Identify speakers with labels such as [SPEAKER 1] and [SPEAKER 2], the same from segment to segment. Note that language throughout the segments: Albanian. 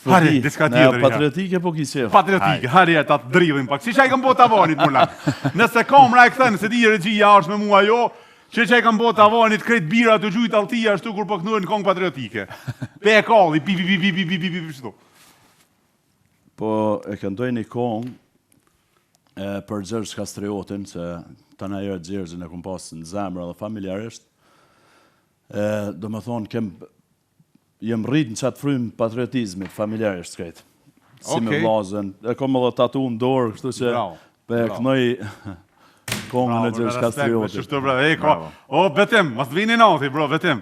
[SPEAKER 1] Hare, diska tjetër.
[SPEAKER 2] Patriotike po kishe.
[SPEAKER 1] Patriotike, hare, ta të dridhim pak. Si që i kam bo tavanit, mulla. Nëse kamra e këthën, se di regjia është me mua jo, që i kam bo tavanit, krejt bira të gjujt altia, ashtu kur po kënurën kong patriotike. Pe e kalli, shtu.
[SPEAKER 2] Po e këndoj një kong për Gjergj Kastriotin, që të në jërë Gjergjën e kum pasë në zemrë dhe familjarisht. Do me thonë, jem rritë në qatë frymë patriotizmit, familjarisht krejtë. Si me vlazën. E kom edhe tatu në dorë, kështu që pe kënoj kongën e Gjergj Kastriotit.
[SPEAKER 1] O, betim, mas të vini nati, bro, betim.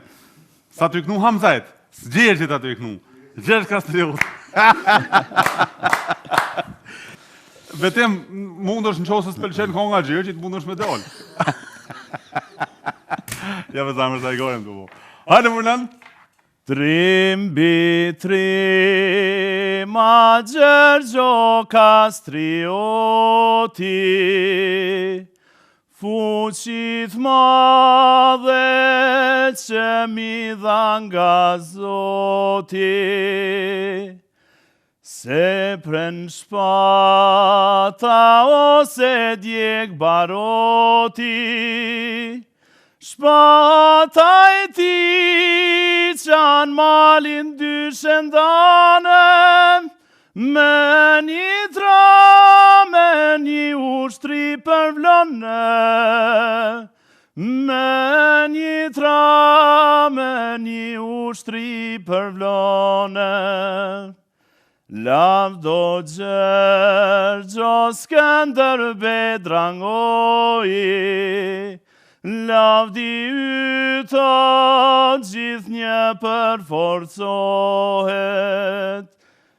[SPEAKER 1] Sa të i kënu Hamzajt, së Gjergjit atë i kënu. Gjergj Kastriotit. Betim, mund është në qosë së pëlqenë konga Gjergjit, mund është me dollë. Ja, me zamër sa i gorem të bo. Hajde, Murlan.
[SPEAKER 2] Trimbi trima Gjergjo Kastrioti, fuqit madhe që mi dha nga Zoti, se pren shpata ose djeg baroti, shpata e ti qanë malin dyshen dane, me një tra, me një ushtri për vlone, me një tra, me një ushtri për vlone. Lavdo Gjergjo Skënder Bedrangoi, lavdi yto gjithë një përforcohet,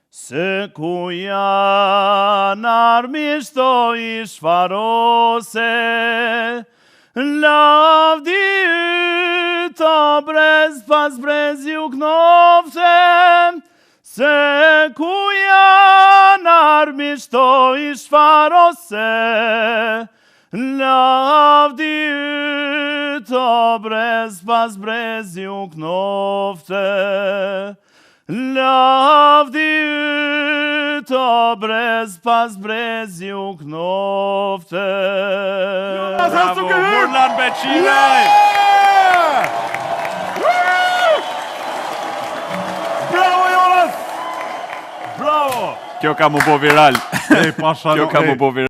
[SPEAKER 2] se ku janë armisht o i shfarose, lavdi yto brez pas brez ju knofte, se ku janë armisht o i shfarose, lavdi yto brez pas brez ju knofte, lavdi yto brez pas brez ju knofte.
[SPEAKER 1] Bravo, Murlan Beqile! Bravo, Jonas! Bravo!
[SPEAKER 3] Kjo ka mu bo viral.
[SPEAKER 1] Kjo ka mu bo viral.